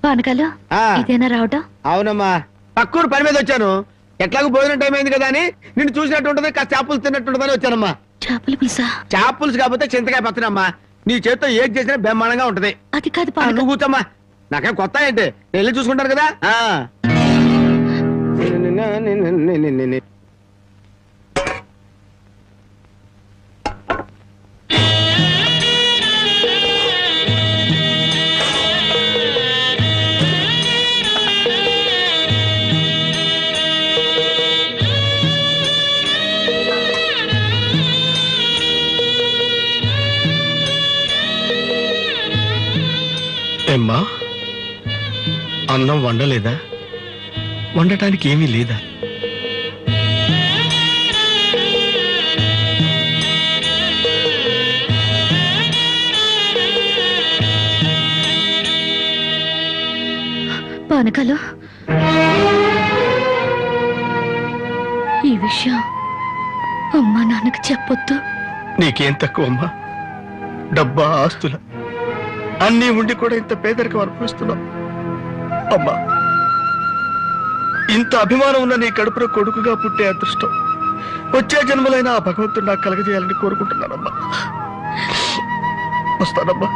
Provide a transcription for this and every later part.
పానకాలు ఇదేనా రావటం? అవునమ్మా, పక్కూరు పని మీద వచ్చాను. ఎట్లాగో భోజనం టైం అయింది కదా అని నిన్ను చూసినట్టు ఉంటది, కాస్త చేపలు తిన్నట్టుంటదని వచ్చానమ్మా. చేపల పులుసా? చేపలుసు కాకపోతే చింతకాయ పచ్చనమ్మా. నీ చేత్తో ఏది చేసినా బ్రహ్మాండంగా ఉంటది. అది కాదు, నువ్వు కూర్చోమ్మా. నాకేం కొత్త ఏంటి, వెళ్ళి చూసుకుంటాను కదా. ఏమ్మా, అన్నం వండలేదా? వండటానికి ఏమీ లేదా? పానకాలు, ఈ విషయం అమ్మా నాన్నకు చెప్పొద్దు. నీకేం తక్కువ అమ్మా? డబ్బా, ఆస్తుల అన్నీ ఉండి కూడా ఇంత పేదరికం అనుభవిస్తున్నావు. అమ్మా, ఇంత అభిమానం ఉన్న నీ కడుపులో కొడుకుగా పుట్టే అదృష్టం వచ్చే జన్మలైనా ఆ భగవంతుడు నాకు కలగజేయాలని కోరుకుంటున్నానమ్మా. వస్తానమ్మా.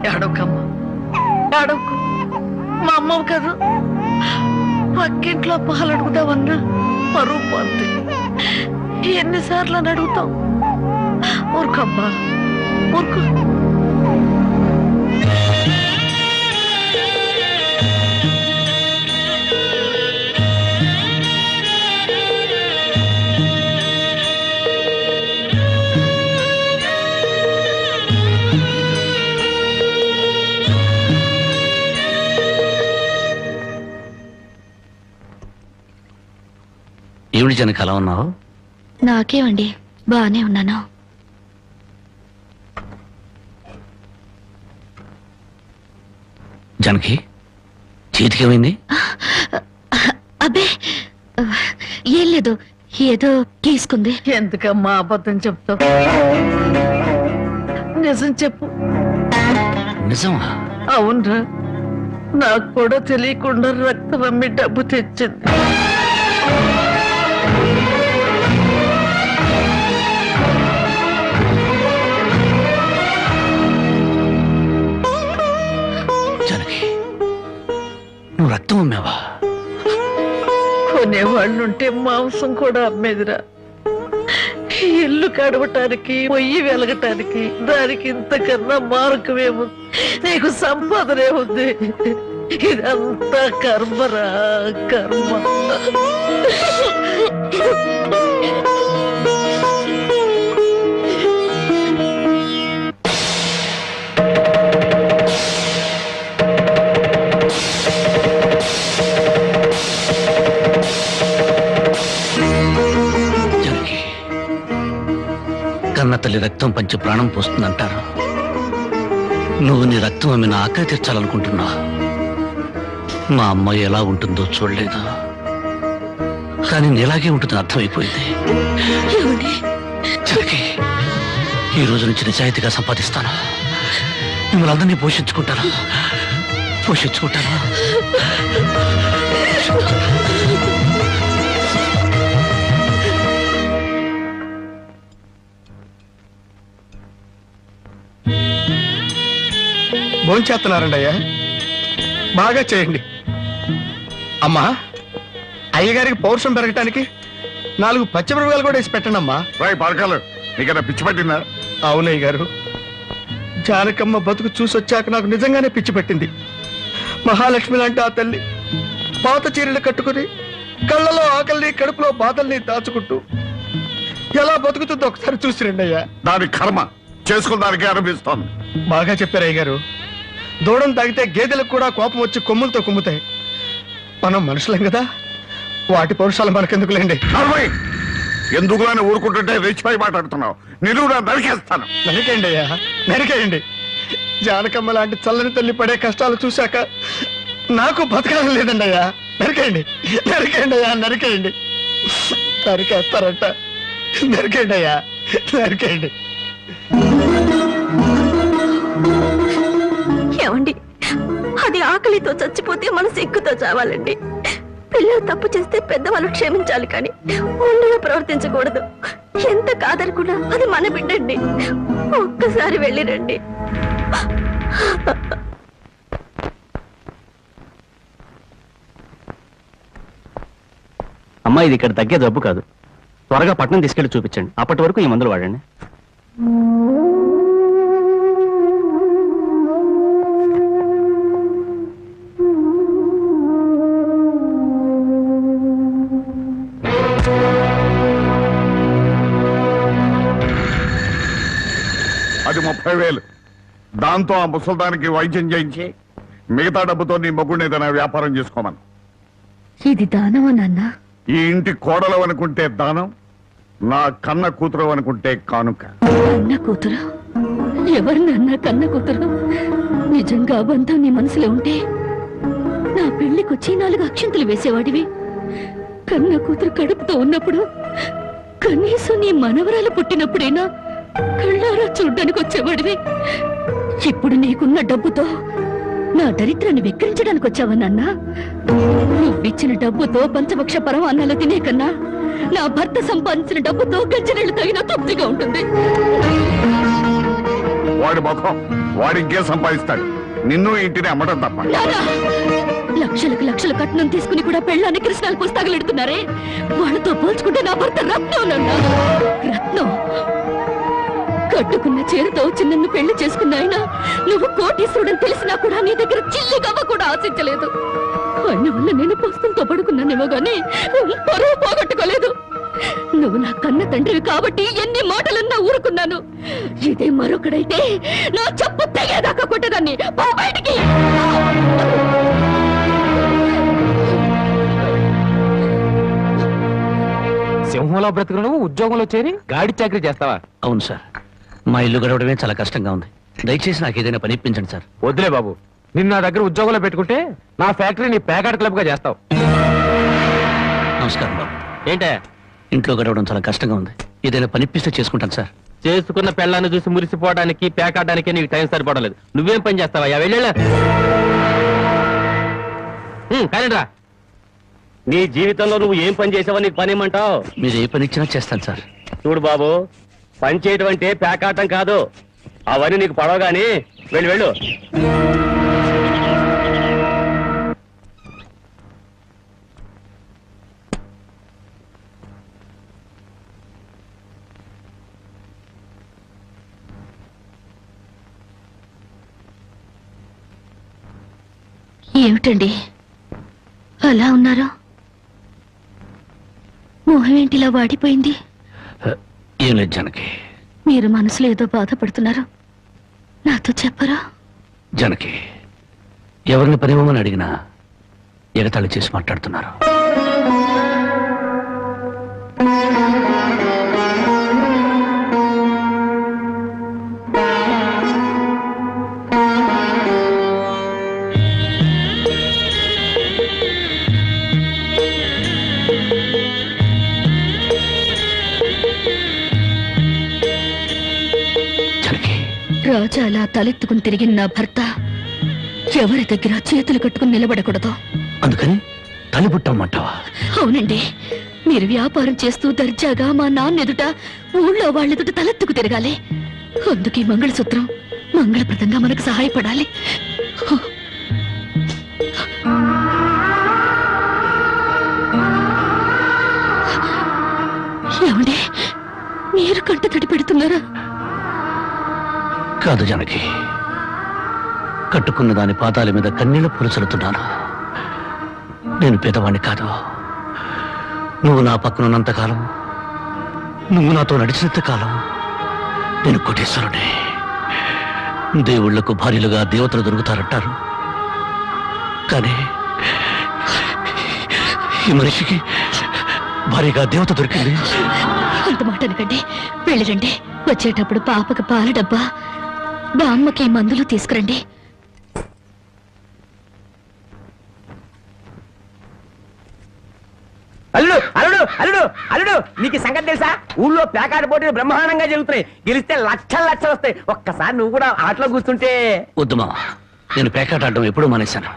ఏడవకమ్మా, ఏడవకు. మా అమ్మవు కదా, పక్కింట్లో పాలు అడుగుదామన్నా పరువు పోతే ఎన్నిసార్లు అని అడుగుతాం. ఊరుకమ్మా, ఊరుకు. ఏమిటి జనకి అలా ఉన్నావు? నాకేమండి, బానే ఉన్నాను. జనకి చేతికేమైంది? అబ్బే ఏం లేదు, ఏదో గీసుకుంది. ఎందుకమ్మా అబద్ధం చెప్తావు? నిజం చెప్పు. నిజమా? అవునరా, నాకు కూడా తెలియకుండా రక్తం అమ్మి డబ్బు తెచ్చింది. నువ్వు రక్తం అమ్మావా? కొనేవాళ్ళుంటే మాంసం కూడా అమ్మేదిరా. ఇల్లు కడవటానికి, పొయ్యి వెలగటానికి దానికి ఇంతకన్నా మార్గమేముంది? నీకు సంపాదనే ఉంది. ఇదంతా కర్మరా, కర్మ. కన్న తల్లి రక్తం పంచి ప్రాణం పోస్తుందంటారు. నువ్వు నీ రక్తం అమ్మిన ఆకలి తీర్చాలనుకుంటున్నావు. మా అమ్మాయి ఎలా ఉంటుందో చూడలేదు, కానీ నీలాగే ఉంటుందని అర్థమైపోయింది. జనకి, ఈ రోజు నుంచి నిజాయితీగా సంపాదిస్తాను. మిమ్మల్ని అందరినీ పోషించుకుంటాను. భోంచేస్తున్నారండి అయ్యా, బాగా చేయండి. అమ్మా, అయ్యగారికి పౌరుషం పెరగటానికి 4 పచ్చిమిరపకాయలు కూడా వేసి పెట్టండి అమ్మా. పలకాలు నీకన్నా పిచ్చి పట్టిందా? అవునయ్య గారు, జానకమ్మ బతుకు చూసొచ్చాక నాకు నిజంగానే పిచ్చి పట్టింది. మహాలక్ష్మి లాంటి ఆ తల్లి పాత చీరలు కట్టుకుని కళ్ళలో ఆకలిని, కడుపులో బాధల్ని దాచుకుంటూ ఎలా బతుకుతుందో ఒకసారి చూసి రండి అయ్యా. దాని కర్మ చేసుకున్నానికి అనిపిస్తోంది. బాగా చెప్పారు అయ్య గారు. దూడం తాగితే గేదెలకు కూడా కోపం వచ్చి కొమ్ములతో కుమ్ముతాయి. మనం మనుషులం కదా, వాటి పౌరుషాలు మనకెందుకులేండి. ఎందుకు అని ఊరుకుంటుంటే రెచ్చిపోయి మాట్లాడుతున్నావు. నిలువునా నరికేస్తాను. నరికేయండి అయ్యా, నరికేయండి. జానకమ్మ లాంటి చల్లని తల్లి పడే కష్టాలు చూశాక నాకు బతకాలని లేదండి అయ్యా. నరికేయండి, నరికేయండి అయ్యా, నరికేయండి. నరికేస్తారంట. నరికేయండి అయ్యా, నరికేయండి. ఏమండి, అది ఆకలితో చచ్చిపోతే మన సిగ్గుతో చావాలండి. పిల్లలు తప్పు చేస్తే పెద్దవాళ్ళు క్షమించాలి, కానీ ఒండుగా ప్రవర్తించకూడదు. ఎంత కాదనుకున్నా అది మన బిడ్డండి. ఒక్కసారి వెళ్ళిరండి. అమ్మా, ఇది ఇక్కడ తగ్గే జబ్బు కాదు. త్వరగా పట్నం తీసుకెళ్లి చూపించండి. అప్పటి వరకు ఈ మందులు వాడండి. అది 30,000. దాంతో ఆ ముసల్దానికి వైద్యం చేయించి మిగతా డబ్బుతో నీ మొగ్గుని ఏదైనా వ్యాపారం చేసుకోమను. ఇది దానమా నాన్న? ఈ ఇంటి కోడలు అనుకుంటే దానం, నా కన్న కూతురు అనుకుంటే కానుక. కన్న కూతురు? ఎవరు నాన్న కన్న కూతురు? నిజంగా బంధం నీ మనసులో ఉంటే నా పెళ్లికొచ్చి 4 అక్షంతలు వేసేవాడివి. కన్న కూతురు కడుపుతో ఉన్నప్పుడు, కనీసం నీ మనవరాలు పుట్టినప్పుడైనా కళ్ళారా చూడ్డానికి వచ్చేవాడివి. ఇప్పుడు నీకున్న డబ్బుతో నా దరిద్రాన్ని వెక్కిరించడానికి వచ్చావా నాన్న? నువ్విచ్చిన డబ్బుతో పంచభక్ష పరమాన్నాలు తినే కన్నా నా భర్త సంపాదించిన డబ్బుతో గంజనీళ్లు తగిన తృప్తిగా ఉంటుంది. వాడి ముఖం, వాడి ఇంకేం సంపాదిస్తాడు? నిన్ను ఇంటిని అమ్మడం తప్ప. లక్షలకు లక్షల కట్నం తీసుకుని కూడా పెళ్ళాన్ని కృష్ణాలు పుస్తకాలెడుతున్నారే, వాళ్ళతో పోల్చుకుంటే నా భర్త రత్నం నాన్న, రత్నం. కట్టుకున్న చీరతో చిన్నన్ను పెళ్లి చేసుకున్న ఆయన నువ్వు కోటీశ్వరుడని తెలిసినా కూడా నీ దగ్గర చిల్లి గవ్వ కూడా ఆశించలేదు. ఆయన వల్ల నేను పుస్తకంతో పడుకున్నానేమో గానీ పరువు పోగొట్టుకోలేదు. నువ్వు నా కన్న తండ్రివి కాబట్టి ఎన్ని మాటలన్నా ఊరుకున్నాను. ఇదే మరొకడైతే నా చెప్పు తెగేదాకా కొట్టేదాన్ని. పో బయటికి. సింహంలో బ్రతుకును ఉద్యోగంలో చేరి గాడి చాకరీ చేస్తావా? అవును సార్, మా ఇల్లు గడవడమే చాలా కష్టంగా ఉంది. దయచేసి నాకు ఏదైనా పని ఇప్పించండి సార్. వద్దులే బాబు, నిన్ను నా దగ్గర ఉద్యోగంలో పెట్టుకుంటే నా ఫ్యాక్టరీని ప్యాకెట్ క్లబ్ గా చేస్తావు. నమస్కారం బాబు. ఏంటే? ఇంట్లో గడవడం చాలా కష్టంగా ఉంది. ఏదైనా పని ఇప్పిస్తే చేసుకుంటాను సార్. చేసుకున్న పెళ్ళాన్ని చూసి మురిసిపోవడానికి ప్యాకాడడానికి నీకు టైం సరిపడలేదు. నువ్వేం పని చేస్తావా? వెళ్ళా కానిరా. నీ జీవితంలో నువ్వు ఏం పని చేసావో నీకు పని ఏమంటావు? మీరు ఏ పని ఇచ్చినా చేస్తాను సార్. చూడు బాబు, పని చేయడం అంటే ప్యాకాటం కాదు. అవన్నీ నీకు పడవ గాని వెళ్ళు వెళ్ళు. ఏమిటండి అలా ఉన్నారు? మొహం ఏంటిలా వాడిపోయింది? ఏం లేదు జానకి. మీరు మనసులో ఏదో బాధపడుతున్నారు, నాతో చెప్పరా? జానకి, ఎవరిని పని ఇవ్వమని అడిగినా ఎగతాళి చేసి మాట్లాడుతున్నారు. రాజా అలా తలెత్తుకుని తిరిగిన నా భర్త ఎవరి దగ్గర చేతులు కట్టుకుని నిలబడకూడదు. అందుకని తలిపుట్టమంటావా? అవునండి, మీరు వ్యాపారం చేస్తూ దర్జాగా మా నాన్న ఎదుట, ఊళ్ళో వాళ్ళెదుట తలెత్తుకు తిరగాలి. అందుకే మంగళసూత్రం మంగళప్రదంగా మనకు సహాయపడాలి. ఏమండి, మీరు కంట తడి పెడుతున్నారా? కాదు జానకి, కట్టుకున్న దాని పాదాల మీద కన్నీళ్లు పొలుచలుతున్నాను. నేను పేదవాణ్ణి కాదు. నువ్వు నా పక్కనున్నంతకాలం, నువ్వు నాతో నడిచినంత కాలం నేను కోటీశ్వరుడే. దేవుళ్లకు భార్యలుగా దేవతలు దొరుకుతారంటారు, కానీ ఈ మనిషికి భార్యగా దేవత దొరికింది. అంత మాట అనకండి, వెళ్ళిరండి. వచ్చేటప్పుడు పాపకు పాల డబ్బా, బామ్మకి మందులు తీసుకురండి. అల్లుడు అల్లుడు అల్లుడు అల్లుడు నీకు ఈ సంగతి తెలుసా? ఊళ్ళో పేకాట పోటీలు బ్రహ్మాండంగా జరుగుతున్నాయి. గెలిస్తే లక్షలు లక్షలు వస్తాయి. ఒక్కసారి నువ్వు కూడా ఆటలో కూర్చుంటే. వద్దు మామ, నేను పేకాట ఆడడం ఎప్పుడూ మానేశాను.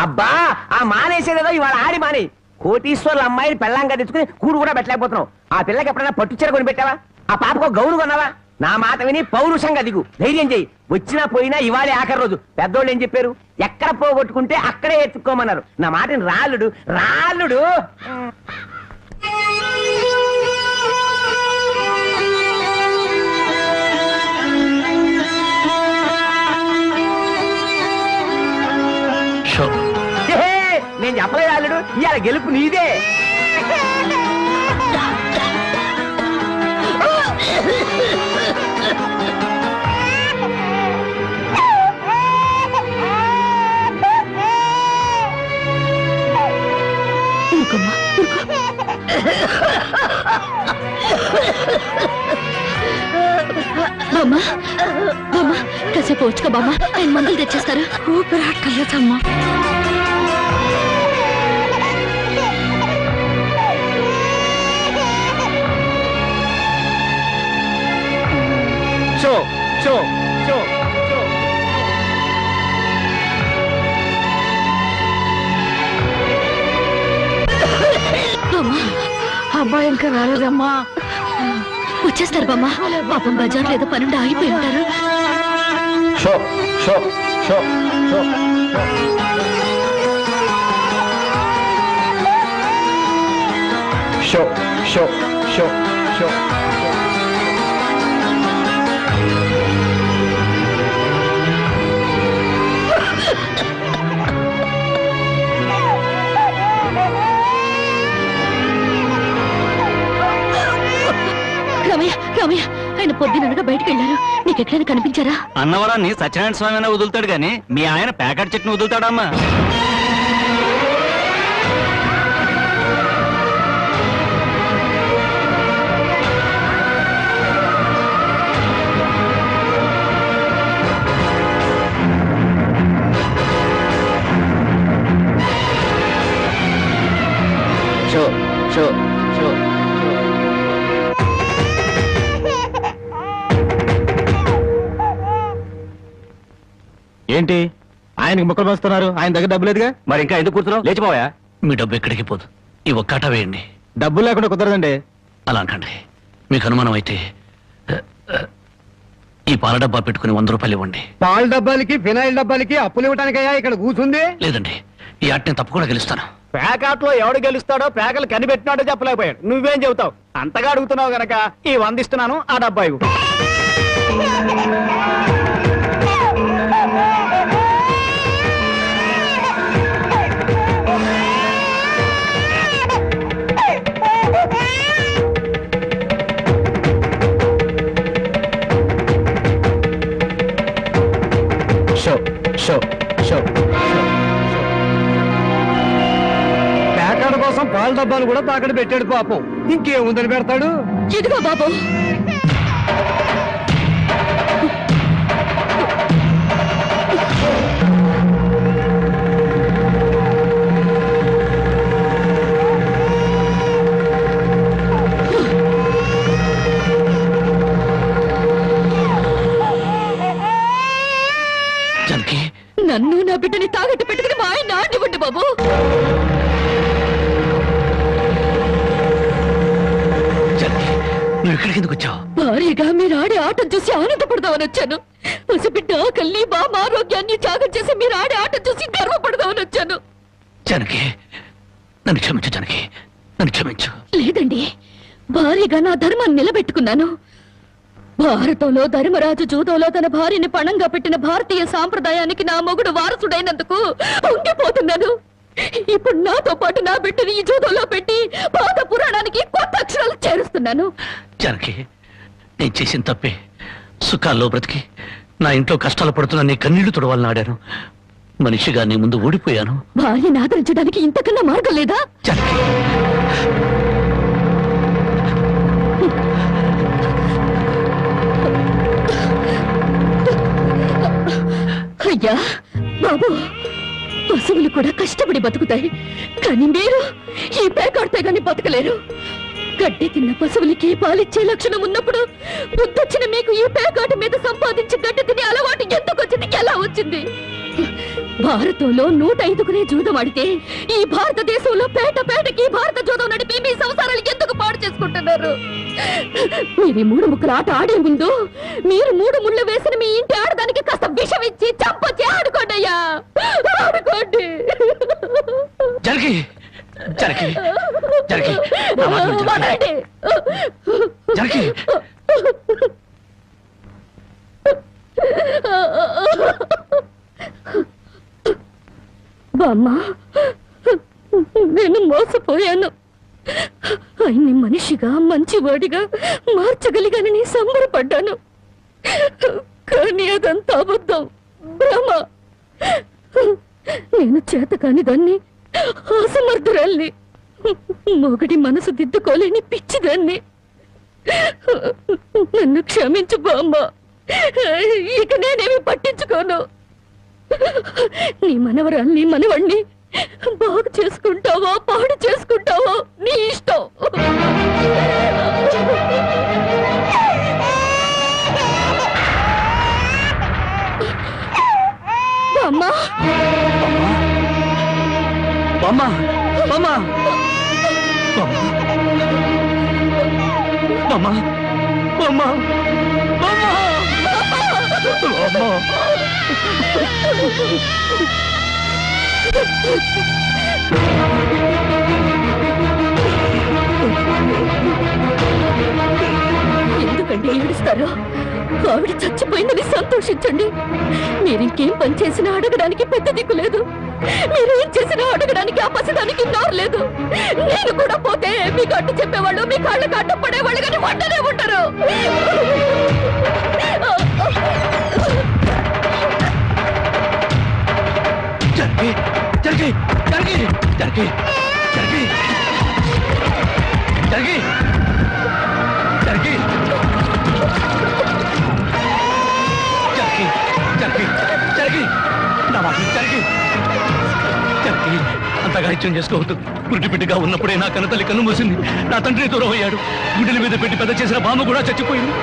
అబ్బా ఆ మానేసేదేదో ఇవాళ ఆడి మాని. కోటీశ్వర్ల అమ్మాయిని పెళ్ళంగా తెచ్చుకుని కూడు కూడా పెట్టలేకపోతున్నావు. ఆ పిల్లకి ఎప్పుడైనా పట్టు చీర కొని పెట్టావా? ఆ పాపకు గౌను కొన్నావా? నా మాట విని పౌరుషంగా దిగు, ధైర్యం చెయ్యి. వచ్చినా పోయినా ఇవాళే ఆఖరి రోజు. పెద్దోళ్ళు ఏం చెప్పారు? ఎక్కడ పోగొట్టుకుంటే అక్కడే ఎత్తుక్కోమన్నారు. నా మాటని రాళ్ళుడు రాళ్ళుడు. నేను చెప్పలేదు రాళ్ళుడు, ఇవాళ గెలుపు నీదే. బామ్మ బామ్మ కాసేపు వచ్చుకో బామ్మ, ఆయన మందులు తెచ్చేస్తారు. ఊపిరాట్లేదమ్మా. షో షో షో షో. అబ్బాయి ఇంకా రాలేదమ్మా. వచ్చేస్తారు బామ్మ. పాపం బజార్లో ఏదో పనుండి ఆగిపోయి ఉంటారు. షో షో షో షో. షో షో షో షో. రామయ్య రామయ్య, ఆయన పొద్దుననగా బయటకు వెళ్ళారు. నీకు ఎక్కడైనా కనిపించారా? అన్నవరాన్ని సత్యనారాయణ స్వామి అయినా వదులుతాడు గాని మీ ఆయన ప్యాకెట్ చెట్టును వదులుతాడమ్మా. షో షో షో. ఏంటి ఆయనకి ముక్కలు పంచుతున్నారు? ఆయన దగ్గర డబ్బు లేదుగా. మరి ఇంకా ఎందుకు కూర్చున్నావు? లేచిపోయా. మీ డబ్బు ఎక్కడికి పోదు. ఈ ఒక్కాట వేయండి. డబ్బులు లేకుండా కుదరదండి. అలా అనకండి. మీకు అనుమానం అయితే ఈ పాల డబ్బా పెట్టుకుని 100 రూపాయలు ఇవ్వండి. పాల డబ్బాలకి ఫినాయిల్ డబ్బాలకి అప్పులు ఇవ్వటానికయ్యా ఇక్కడ కూర్చుంది? లేదండి, ఈ ఆట నేను తప్పకుండా గెలుస్తాను. పేకాట్లో ఎవడు గెలుస్తాడో పేకలు కనిపెట్టినాడో చెప్పలేకపోయాడు. నువ్వేం చెబుతావు? అంతగా అడుగుతున్నావు గనక ఈ 100 ఇస్తున్నాను. ఆ డబ్బా ఇవ్వు. షో షో షో. పేకాడ కోసం పాల డబ్బాలు కూడా తాకడి పెట్టాడు పాపం. ఇంకేముందని పెడతాడు? ఇదిగో బాబు. జానకి, నన్ను నా బిడ్డని తాగట్టు పెట్టుకుని మా ఆయన ఆడివ్వండి బాబు. జానకి, నువ్వు ఇక్కడికి ఎందుకు వచ్చావు? భారీగా మీరు ఆడే ఆటం చూసి ఆనందపడదామని వచ్చాను. పసిబిడ్డ ఆకలిని బామ్మ ఆరోగ్యాన్ని త్యాగం చేసి మీరు ఆడే ఆటం చూసి గర్వపడదామని వచ్చాను. జానకి, నన్ను క్షమించు. జానకి, నన్ను క్షమించు. లేదండి, భారీగా నా ధర్మాన్ని నిలబెట్టుకున్నాను. భారతంలో ధర్మరాజు జూదంలో తన భార్యని పణంగా పెట్టిన భారతీయ సాంప్రదాయానికి నా మొగుడు వారసుడైనందుకు ఉండిపోతున్నాను. ఇప్పుడు నాతో పాటు నా బిడ్డని ఈ జూదంలో పెట్టి పాత పురాణానికి కొత్త అక్షరాలు చేరుస్తున్నాను. జానకి, నేను చేసిన తప్పే. సుఖాల్లో బ్రతికి నా ఇంట్లో కష్టాలు పడుతున్నా నీ కన్నీళ్లు తుడవాలని ఆడాను. మనిషిగా నీ ముందు ఓడిపోయాను. భార్యని ఆదరించడానికి ఇంతకన్నా మార్గం లేదా? జానకి, అయ్యా బాబు, పశువులు కూడా కష్టపడి బతుకుతాయి, కానీ మీరు ఈ పేకాడితే గాని బతకలేరు. గడ్డి తిన్న పశువులకి పాలిచ్చే లక్షణం ఉన్నప్పుడు బుద్ధొచ్చిన మీకు ఈ పేకాట మీద సంపాదించి గడ్డి తినే అలవాటు ఎందుకు వచ్చింది, ఎలా వచ్చింది? భారతంలో 105 జూదం ఆడితే ఈ భారతదేశంలో పేట పేటకి భారత జూదం నడిపి మీ సంసారాలు ఎందుకు పాడు చేసుకుంటున్నారు? మీరు ఈ 3 ముక్కల ఆట ఆడే ముందు మీరు 3 ముళ్ళు వేసిన మీ ఇంటి ఆడదానికి కాస్త విషం ఇచ్చి చంపొచ్చి ఆడుకోండి అయ్యా, ఆడుకోండి. జరిగి జరిగి జరిగి నా మాట విను, వదలండి. జరిగి బామ్మ, నేను మోసపోయాను. ఆయన్ని మనిషిగా మంచివాడిగా మార్చగలిగానని సంబరపడ్డాను, కానీ అదంతా అబద్ధం, భ్రమ. నేను చేతకాని దాన్ని, అసమర్థురాల్ని, మొగడి మనసు దిద్దుకోలేని పిచ్చిదాన్ని. నన్ను క్షమించు బామ్మ, ఇక నేనేమి పట్టించుకోను. నీ మనవరాల్ని మనవణ్ణి బాగు చేసుకుంటావో పాడు చేసుకుంటావో నీ ఇష్టం. అమ్మా అమ్మా అమ్మా అమ్మా అమ్మా అమ్మా ఎందుకండి ఏడుస్తారు? ఆవిడ చచ్చిపోయిందని సంతోషించండి. మీరింకేం పని చేసినా అడగడానికి పెద్ద దిక్కు లేదు, మీరేం చేసినా అడగడానికి ఆ పసిదానికి నోరు లేదు. నేను కూడా పోతే మీకు అడ్డు చెప్పేవాళ్ళు, మీ కాళ్ళకి అడ్డు పడేవాళ్ళు, కానీ వంటనే ఉంటారు. జరిగి జరిగి జరిగి జరిగి జరిగి జరిగి జరిగి జరిగి జరిగి జరిగి నా మాట జరిగి జరిగి అంతగా ఇచ్చం చేసుకోవద్దు. గుడ్డి బిడ్డగా ఉన్నప్పుడే నా కన్నతల్లి కన్ను మూసింది, నా తండ్రి దూరం అయ్యాడు. గుడ్డల మీద పెట్టి పెద్ద చేసిన బామ్మ కూడా చచ్చిపోయింది.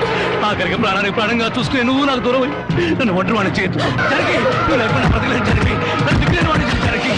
ఆఖరికి ప్రాణానికి ప్రాణంగా చూసుకునే నువ్వు నాకు దూరం అయ్యి నన్ను ఒంటరి వాడిని చేయొద్దు. జరిగి నువ్వు లేకుండా బ్రతకలేదు. జరిగి నన్ను దిక్కులేని వాడిని జరిగి